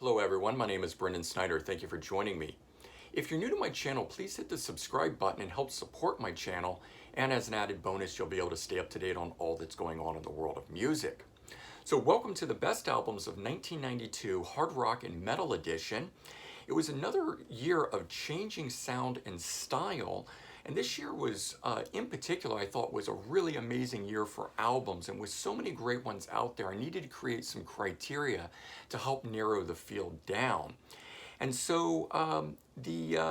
Hello everyone, my name is Brendan Snyder. Thank you for joining me. If you're new to my channel, please hit the subscribe button and help support my channel. And as an added bonus, you'll be able to stay up to date on all that's going on in the world of music. So welcome to the best albums of 1992 Hard Rock and Metal Edition. It was another year of changing sound and style. And this year was, in particular, I thought was a really amazing year for albums. And with so many great ones out there, I needed to create some criteria to help narrow the field down. And so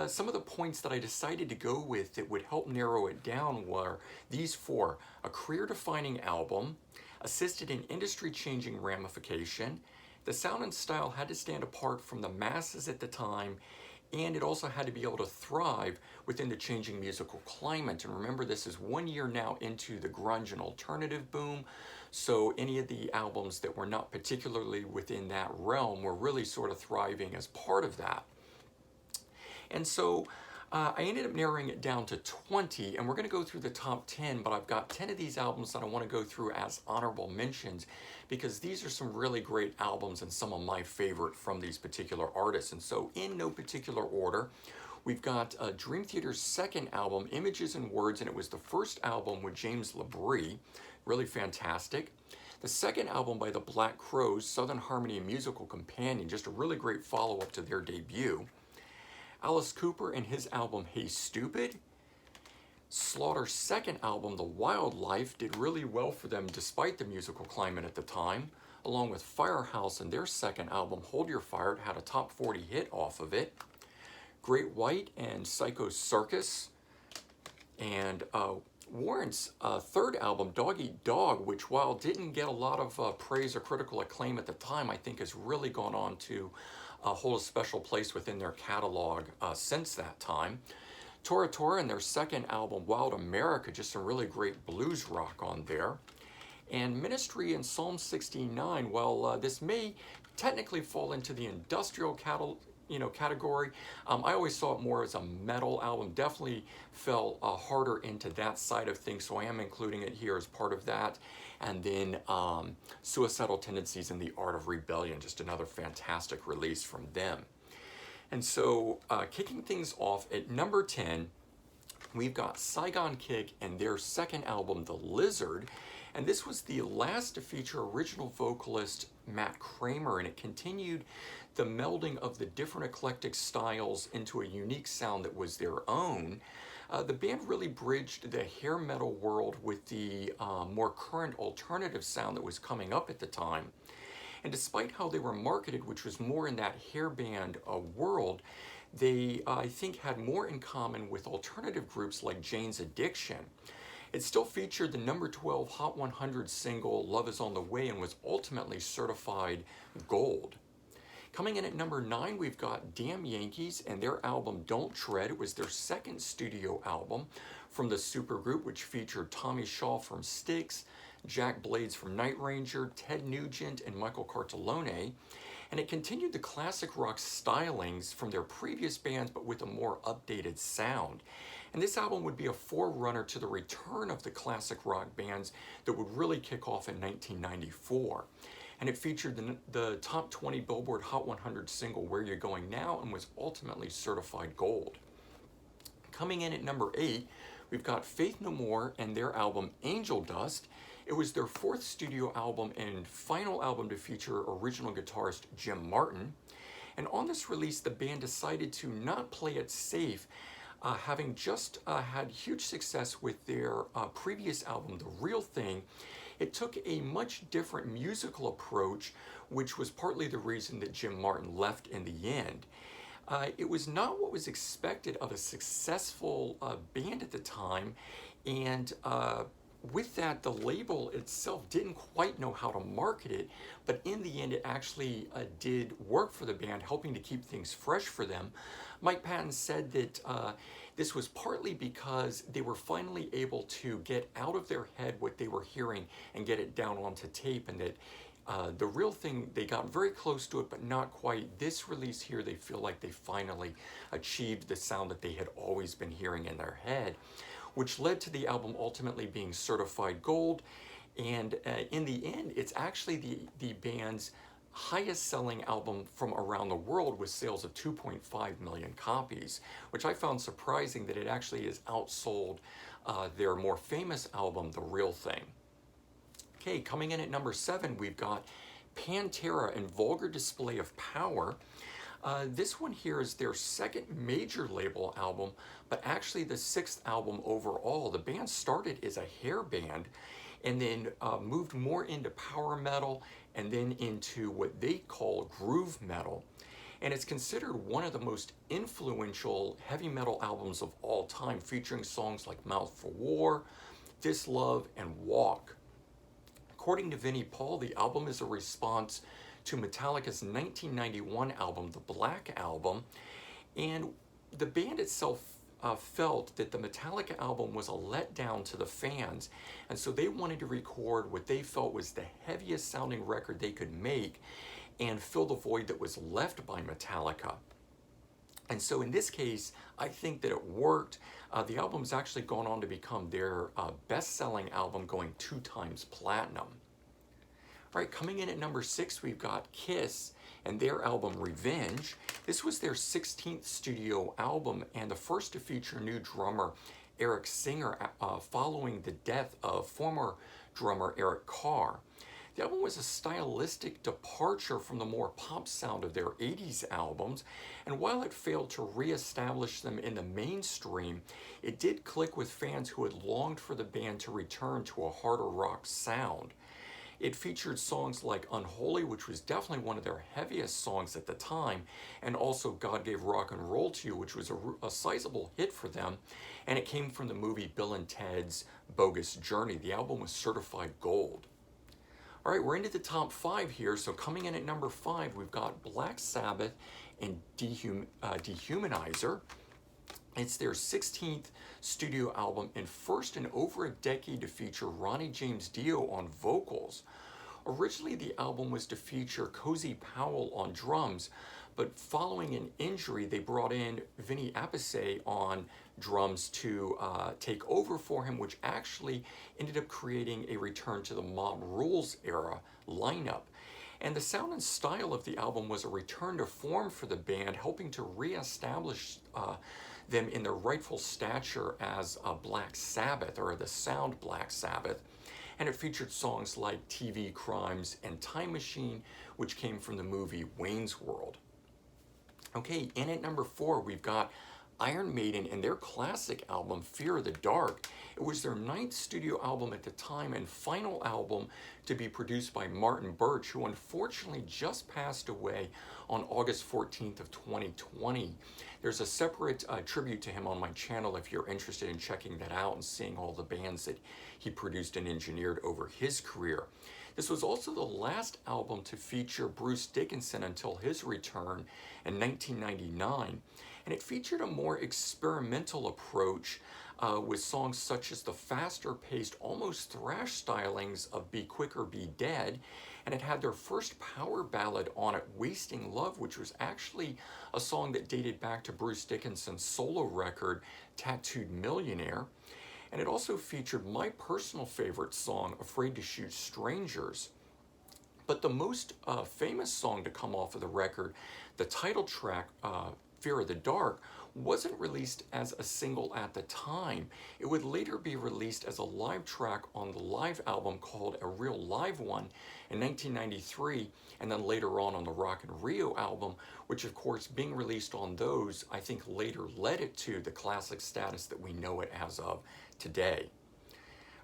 some of the points that I decided to go with that would help narrow it down were these four: a career-defining album, assisted in industry-changing ramification, the sound and style had to stand apart from the masses at the time, and it also had to be able to thrive within the changing musical climate. And remember, this is 1 year now into the grunge and alternative boom, so any of the albums that were not particularly within that realm were really sort of thriving as part of that. And so I ended up narrowing it down to 20, and we're going to go through the top 10, but I've got 10 of these albums that I want to go through as honorable mentions because these are some really great albums and some of my favorite from these particular artists. And so in no particular order, we've got Dream Theater's second album, Images and Words, and it was the first album with James LaBrie, really fantastic. The second album by the Black Crowes, Southern Harmony and Musical Companion, just a really great follow-up to their debut. Alice Cooper and his album Hey Stupid. Slaughter's second album, The Wildlife, did really well for them despite the musical climate at the time, along with Firehouse and their second album, Hold Your Fire. It had a top 40 hit off of it. Great White and Psycho Circus. And Warrant's third album, Dog Eat Dog, which while didn't get a lot of praise or critical acclaim at the time, I think has really gone on to hold a special place within their catalog since that time. Tora Tora and their second album, Wild America, just some really great blues rock on there. And Ministry and Psalm 69, well, this may technically fall into the industrial category. I always saw it more as a metal album, definitely fell harder into that side of things, so I am including it here as part of that. And then Suicidal Tendencies and the Art of Rebellion, just another fantastic release from them. And so kicking things off at number 10, we've got Saigon Kick and their second album, The Lizard. And this was the last to feature original vocalist Matt Kramer, and it continued the melding of the different eclectic styles into a unique sound that was their own. The band really bridged the hair metal world with the more current alternative sound that was coming up at the time. And despite how they were marketed, which was more in that hair band world, they, I think, had more in common with alternative groups like Jane's Addiction. It still featured the number 12 Hot 100 single, Love Is On The Way, and was ultimately certified gold. Coming in at number 9, we've got Damn Yankees and their album Don't Tread. It was their second studio album from the supergroup, which featured Tommy Shaw from Styx, Jack Blades from Night Ranger, Ted Nugent, and Michael Cartellone. And it continued the classic rock stylings from their previous bands, but with a more updated sound. And this album would be a forerunner to the return of the classic rock bands that would really kick off in 1994. And it featured the top 20 Billboard Hot 100 single, Where You Going Now, and was ultimately certified gold. Coming in at number 8, we've got Faith No More and their album Angel Dust. It was their fourth studio album and final album to feature original guitarist Jim Martin. And on this release, the band decided to not play it safe, having just had huge success with their previous album, The Real Thing. It took a much different musical approach, which was partly the reason that Jim Martin left in the end. It was not what was expected of a successful band at the time, and with that, the label itself didn't quite know how to market it, but in the end, it actually did work for the band, helping to keep things fresh for them. Mike Patton said that this was partly because they were finally able to get out of their head what they were hearing and get it down onto tape, and that The Real Thing, they got very close to it, but not quite. This release here, they feel like they finally achieved the sound that they had always been hearing in their head, which led to the album ultimately being certified gold. And in the end, it's actually the band's highest selling album from around the world with sales of 2.5 million copies, which I found surprising that it actually has outsold their more famous album, The Real Thing. Okay, coming in at number 7, we've got Pantera and Vulgar Display of Power. This one here is their second major label album, but actually the 6th album overall. The band started as a hair band and then moved more into power metal and then into what they call groove metal. And it's considered one of the most influential heavy metal albums of all time, featuring songs like Mouth for War, This Love, and Walk. According to Vinnie Paul, the album is a response to Metallica's 1991 album, the Black Album, and the band itself felt that the Metallica album was a letdown to the fans, and so they wanted to record what they felt was the heaviest sounding record they could make and fill the void that was left by Metallica. And so in this case, I think that it worked. The album's actually gone on to become their best-selling album, going 2 times platinum. All right, coming in at number 6, we've got Kiss and their album Revenge. This was their 16th studio album and the first to feature new drummer Eric Singer following the death of former drummer Eric Carr. The album was a stylistic departure from the more pop sound of their 80s albums, and while it failed to re-establish them in the mainstream, it did click with fans who had longed for the band to return to a harder rock sound. It featured songs like Unholy, which was definitely one of their heaviest songs at the time, and also God Gave Rock and Roll to You, which was a sizable hit for them, and it came from the movie Bill and Ted's Bogus Journey. The album was certified gold. All right, we're into the top 5 here. So coming in at number 5, we've got Black Sabbath and Dehumanizer. It's their 16th studio album and first in over a decade to feature Ronnie James Dio on vocals. Originally, the album was to feature Cozy Powell on drums, but following an injury, they brought in Vinny Appice on drums to take over for him, which actually ended up creating a return to the Mob Rules era lineup. And the sound and style of the album was a return to form for the band, helping to reestablish them in their rightful stature as Black Sabbath, or the sound Black Sabbath. And it featured songs like TV Crimes and Time Machine, which came from the movie Wayne's World. Okay, in at number 4, we've got Iron Maiden and their classic album, Fear of the Dark. It was their 9th studio album at the time and final album to be produced by Martin Birch, who unfortunately just passed away on August 14th of 2020. There's a separate tribute to him on my channel if you're interested in checking that out and seeing all the bands that he produced and engineered over his career. This was also the last album to feature Bruce Dickinson until his return in 1999. And it featured a more experimental approach with songs such as the faster-paced, almost thrash stylings of Be Quick or Be Dead. And it had their first power ballad on it, Wasting Love, which was actually a song that dated back to Bruce Dickinson's solo record, Tattooed Millionaire. And it also featured my personal favorite song, Afraid to Shoot Strangers. But the most famous song to come off of the record, the title track, Fear of the Dark, wasn't released as a single at the time. It would later be released as a live track on the live album called A Real Live One in 1993, and then later on the Rock in Rio album, which of course being released on those, I think later led it to the classic status that we know it as of today.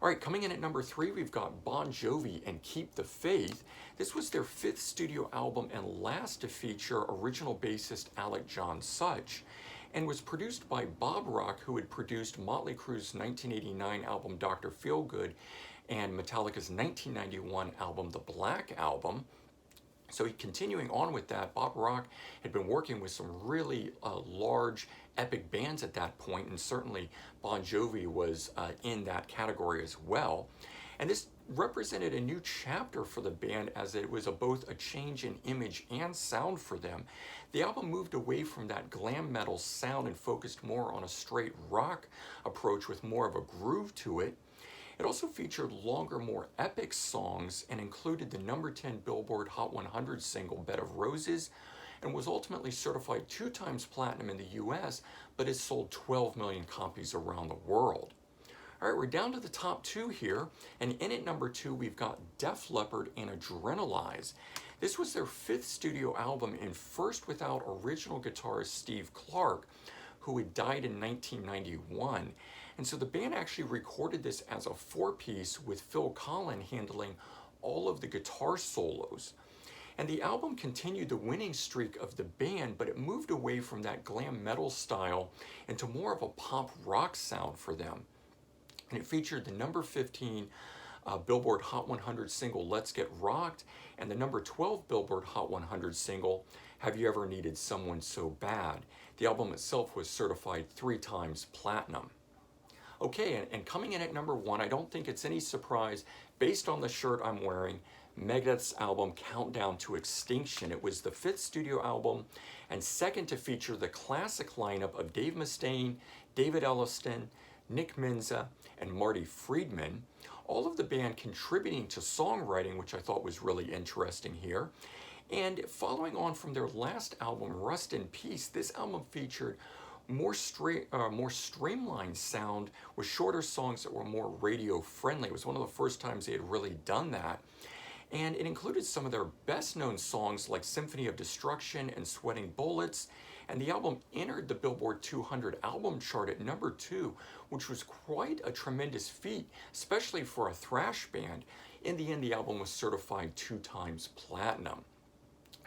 All right, coming in at number 3, we've got Bon Jovi and Keep the Faith. This was their 5th studio album and last to feature original bassist Alec John Such, and was produced by Bob Rock, who had produced Motley Crue's 1989 album Dr. Feelgood and Metallica's 1991 album The Black Album. So continuing on with that, Bob Rock had been working with some really large, epic bands at that point, and certainly Bon Jovi was in that category as well. And this represented a new chapter for the band, as it was both a change in image and sound for them. The album moved away from that glam metal sound and focused more on a straight rock approach with more of a groove to it. It also featured longer, more epic songs and included the number 10 Billboard Hot 100 single Bed of Roses, and was ultimately certified 2 times platinum in the US, but has sold 12 million copies around the world. All right, we're down to the top 2 here, and in at number 2 we've got Def Leppard and Adrenalize. This was their 5th studio album and first without original guitarist Steve Clark, who had died in 1991. And so the band actually recorded this as a 4-piece with Phil Collen handling all of the guitar solos. And the album continued the winning streak of the band, but it moved away from that glam metal style into more of a pop rock sound for them. And it featured the number 15 Billboard Hot 100 single Let's Get Rocked and the number 12 Billboard Hot 100 single Have You Ever Needed Someone So Bad. The album itself was certified 3 times platinum. Okay, and coming in at number 1, I don't think it's any surprise, based on the shirt I'm wearing, Megadeth's album Countdown to Extinction. It was the 5th studio album and second to feature the classic lineup of Dave Mustaine, David Ellefson, Nick Menza, and Marty Friedman, all of the band contributing to songwriting, which I thought was really interesting here. And following on from their last album, Rust in Peace, this album featured more streamlined sound with shorter songs that were more radio friendly. It was one of the first times they had really done that. And it included some of their best known songs like Symphony of Destruction and Sweating Bullets. And the album entered the Billboard 200 album chart at number 2, which was quite a tremendous feat, especially for a thrash band. In the end, the album was certified 2 times platinum.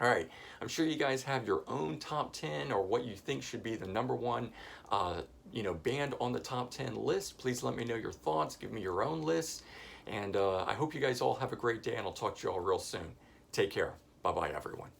All right, I'm sure you guys have your own top 10 or what you think should be the number 1 band on the top 10 list. Please let me know your thoughts. Give me your own list. And I hope you guys all have a great day, and I'll talk to you all real soon. Take care. Bye-bye, everyone.